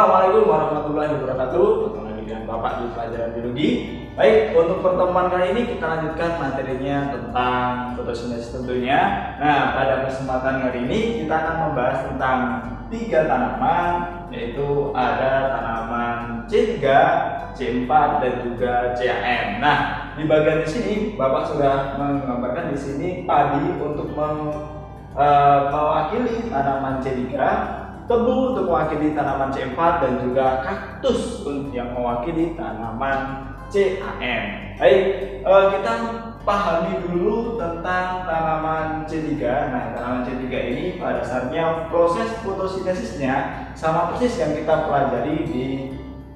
Assalamualaikum warahmatullahi wabarakatuh. Ketemu lagi dengan Bapak di pelajaran biologi. Baik, untuk pertemuan kali ini kita lanjutkan materinya tentang fotosintesis tentunya. Nah, pada kesempatan kali ini kita akan membahas tentang 3 tanaman, yaitu ada tanaman C3, C4 dan juga CAM. Nah, di bagian di sini Bapak sudah menggambarkan di sini padi untuk mewakili tanaman C3, tebu untuk mewakili tanaman C4 dan juga kaktus yang mewakili tanaman CAM. Baik, kita pahami dulu tentang tanaman C3. Nah, tanaman C3 ini pada dasarnya proses fotosintesisnya sama persis yang kita pelajari di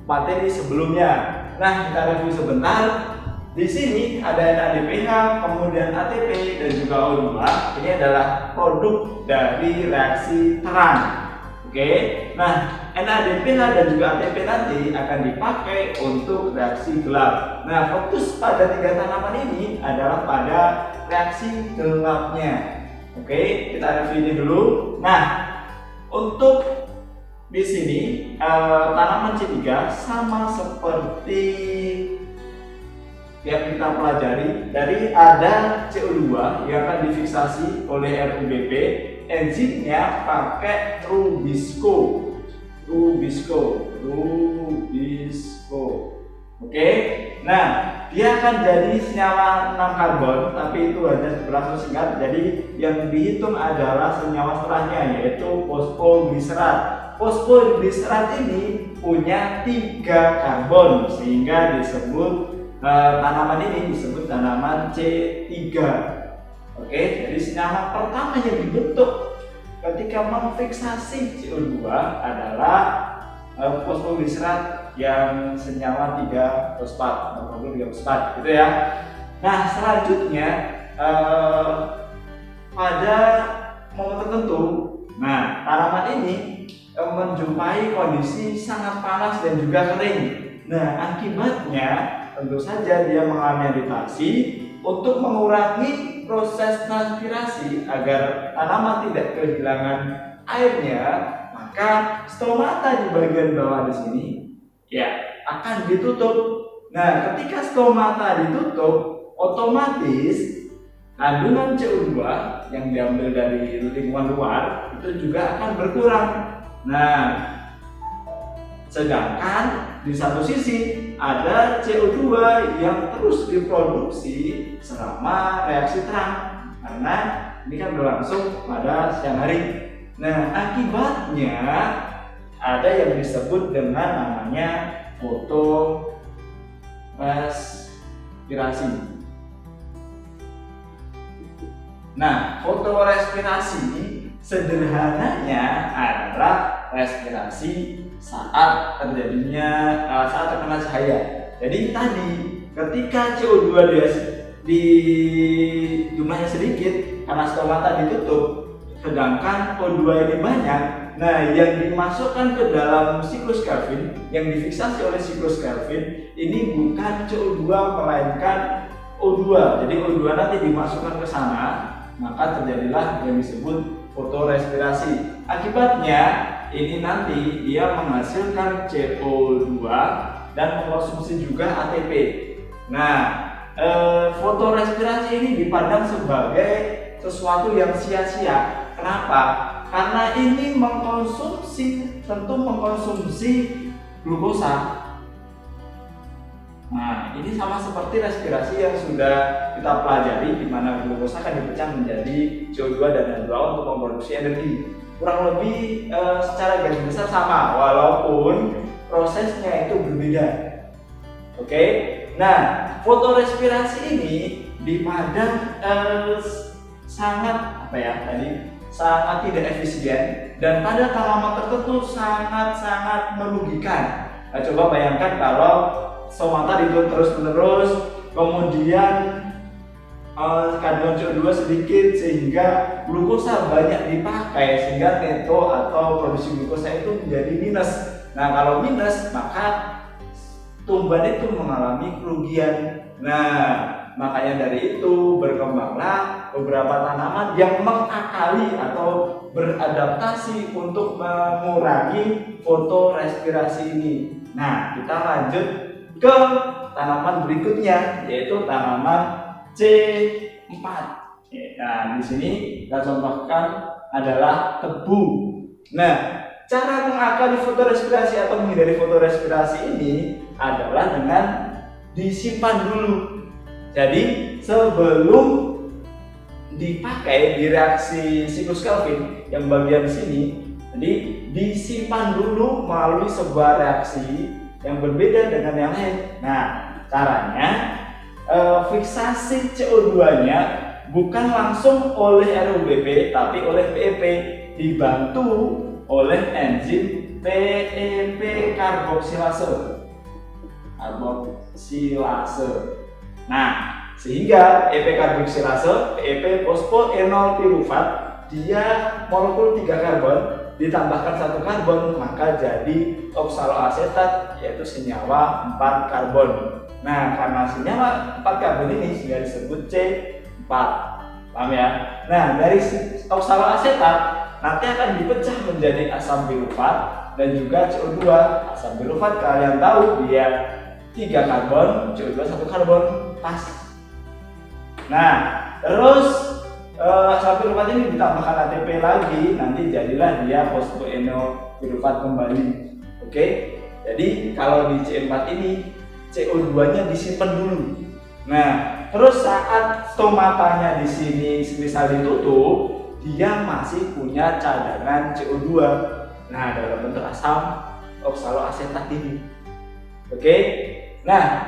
materi sebelumnya. Nah, kita review sebentar. Di sini ada NADPH, kemudian ATP dan juga O2. Ini adalah produk dari reaksi terang. Oke, nah NADPH dan juga ATP nanti akan dipakai untuk reaksi gelap. Nah, fokus pada 3 tanaman ini adalah pada reaksi gelapnya. Oke, kita review ini dulu. Nah, untuk di sini tanaman C3 sama seperti yang kita pelajari, dari ada CO2 yang akan difiksasi oleh RUBP, enzimnya pakai Rubisco. Oke, nah dia akan jadi senyawa 6 karbon, tapi itu hanya berlangsung singkat. Jadi yang dihitung adalah senyawa setelahnya, yaitu fosfogliserat. Fosfogliserat ini punya 3 karbon sehingga disebut tanaman ini disebut tanaman C3. Oke, jadi senyawa pertama yang dibentuk ketika memfiksasi CO2 adalah fosfogliserat yang senyawa 3 fosfat, 3 fosfat gitu ya. Nah, selanjutnya pada momen tertentu, nah tanaman ini menjumpai kondisi sangat panas dan juga kering. Nah, akibatnya tentu saja dia mengalami iritasi. Untuk mengurangi proses transpirasi agar tanaman tidak kehilangan airnya, maka stomata di bagian bawah di sini ya akan ditutup. Nah, ketika stomata ditutup, otomatis kandungan CO2 yang diambil dari lingkungan luar itu juga akan berkurang. Nah, sedangkan di satu sisi ada CO2 yang terus diproduksi selama reaksi terang, karena ini kan berlangsung pada siang hari. Nah, akibatnya ada yang disebut dengan namanya fotorespirasi. Nah, fotorespirasi sederhananya adalah respirasi saat terkena cahaya. Jadi tadi ketika CO2 di jumlahnya sedikit karena stomata ditutup, sedangkan O2 ini banyak. Nah, yang dimasukkan ke dalam siklus Kelvin, yang difiksasi oleh siklus Kelvin ini bukan CO2 melainkan O2. Jadi O2 nanti dimasukkan ke sana, maka terjadilah yang disebut fotorespirasi. Akibatnya ini nanti dia menghasilkan CO2 dan mengkonsumsi juga ATP. Nah, fotorespirasi ini dipandang sebagai sesuatu yang sia-sia. Kenapa? Karena ini tentu mengkonsumsi glukosa. Nah, ini sama seperti respirasi yang sudah kita pelajari, di mana glukosa akan dipecah menjadi CO2 dan H2O untuk memproduksi energi. Kurang lebih secara garis besar sama, walaupun prosesnya itu berbeda. Oke, nah fotorespirasi ini dipandang sangat tidak efisien dan pada tanaman tertentu sangat merugikan. Nah, coba bayangkan kalau stomata ditutup terus-menerus, kemudian kandungan CO2 sedikit sehingga glukosa banyak dipakai, sehingga neto atau produksi glukosa itu menjadi minus. Nah, kalau minus maka tumbuhan itu mengalami kerugian. Nah, makanya dari itu berkembanglah beberapa tanaman yang mengakali atau beradaptasi untuk mengurangi fotorespirasi ini. Nah, kita lanjut ke tanaman berikutnya, yaitu tanaman C4. Nah, di sini kita contohkan adalah tebu. Nah, cara mengakali fotorespirasi atau menghindari fotorespirasi ini adalah dengan disimpan dulu. Jadi sebelum dipakai di reaksi siklus Kelvin yang bagian sini, jadi disimpan dulu melalui sebuah reaksi yang berbeda dengan yang lain. Nah, caranya fiksasi CO2-nya bukan langsung oleh RUBP tapi oleh PEP, dibantu oleh enzim PEP karboksilase. Nah, sehingga EP karboksilase, EP fosfoenol pirufat, dia molekul 3 karbon ditambahkan 1 karbon, maka jadi oksaloasetat, yaitu senyawa 4 karbon. Nah, karena senyawa 4 karbon ini sehingga disebut C4. Paham ya? Nah, dari oksaloasetat nanti akan dipecah menjadi asam pirufat dan juga CO2. Asam pirufat kalian tahu dia 3 karbon, CO2 1 karbon, pas. Nah, terus asam pirufat ini ditambahkan ATP lagi, nanti jadilah dia fosfoenol pirufat kembali. Oke? Jadi kalau di C4 ini CO2-nya disimpan dulu. Nah, terus saat stomatanya di sini misal ditutup, dia masih punya cadangan CO2. Nah, dalam bentuk asam oksaloasetat ini. Oke? Nah,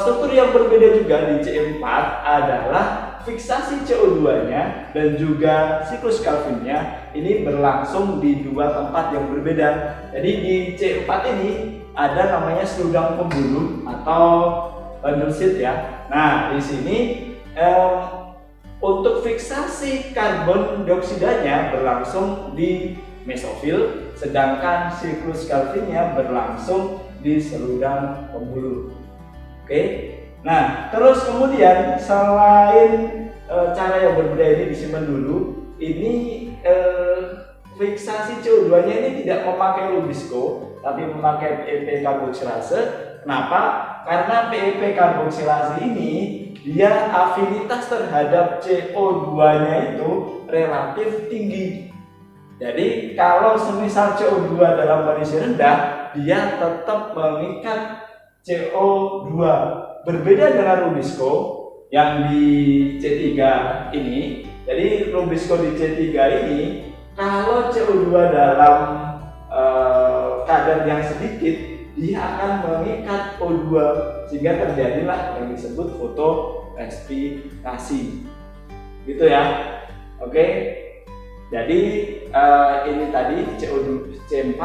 struktur yang berbeda juga di C4 adalah fiksasi CO2-nya dan juga siklus Kelvinnya ini berlangsung di 2 tempat yang berbeda. Jadi di C4 ini ada namanya seludang pembuluh atau bundle seat ya. Nah, di sini untuk fiksasi karbon dioksidanya berlangsung di mesofil, sedangkan siklus Kelvinnya berlangsung di seludang pembuluh. Oke. Nah, terus kemudian selain cara yang berbeda ini disimpan dulu, ini fiksasi CO2-nya ini tidak memakai Lubisco, tapi memakai PEP karboksilase. Kenapa? Karena PEP karboksilase ini dia afinitas terhadap CO2-nya itu relatif tinggi. Jadi kalau semisal CO2 dalam kondisi rendah, dia tetap mengikat CO2. Berbeda dengan Lubisco yang di C3 ini. Jadi Lubisco di C3 ini, kalau CO2 dalam kadar yang sedikit, dia akan mengikat O2 sehingga terjadilah yang disebut fotorespirasi. Gitu ya. Oke. Jadi ini tadi CO2 C4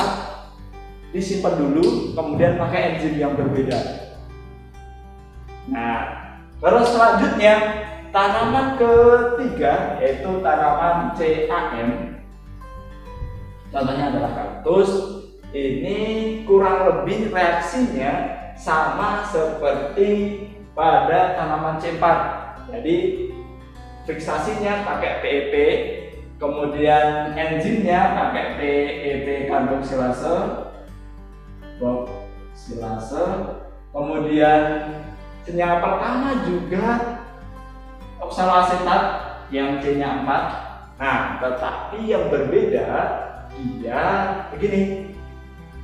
disimpan dulu, kemudian pakai enzim yang berbeda. Nah, terus selanjutnya tanaman ketiga yaitu tanaman CAM. Contohnya adalah kaktus. Ini kurang lebih reaksinya sama seperti pada tanaman C4. Jadi fiksasinya pakai PEP, kemudian enzimnya pakai PEP karboksilase, kemudian senyawa pertama juga oksaloasetat yang C-nya 4. Nah, tetapi yang berbeda dia begini.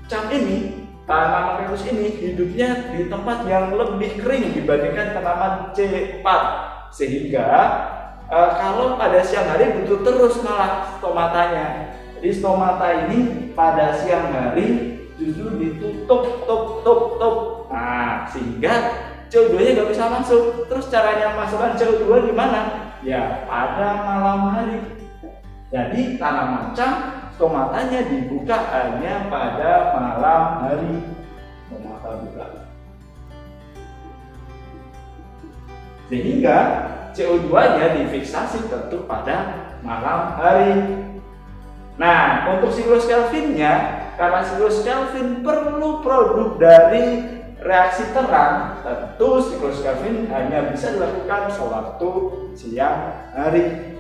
Cap ini, tanaman kaktus ini hidupnya di tempat yang lebih kering dibandingkan tanaman C4, sehingga kalau pada siang hari butuh terus malah stomatanya. Jadi stomata ini pada siang hari justru ditutup tutup. Nah, sehingga CO2-nya nggak bisa masuk. Terus caranya masukkan CO2 di mana? Ya pada malam hari. Jadi tanaman cam stomatanya dibuka hanya pada malam hari. Stomata buka. Sehingga CO2-nya difiksasi tentu pada malam hari. Nah, untuk siklus Kelvinnya, karena siklus Kelvin perlu produk dari reaksi terang, tentu siklus Kelvin hanya bisa dilakukan sewaktu siang hari.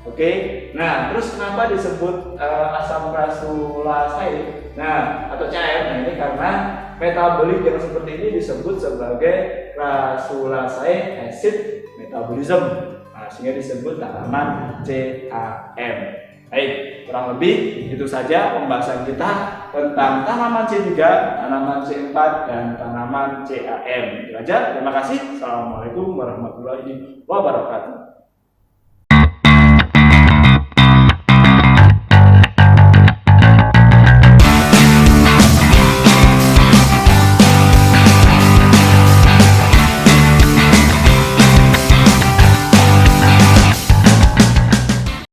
Oke, nah terus kenapa disebut asam krasulase? Nah, atau CAM? Nah, ini karena metabolit yang seperti ini disebut sebagai krasulase acid metabolism. Nah, sehingga disebut tanaman CAM. Baik, kurang lebih itu saja pembahasan kita tentang tanaman C3, tanaman C4, dan tanaman CAM. Itu aja. Terima kasih. Assalamualaikum warahmatullahi wabarakatuh.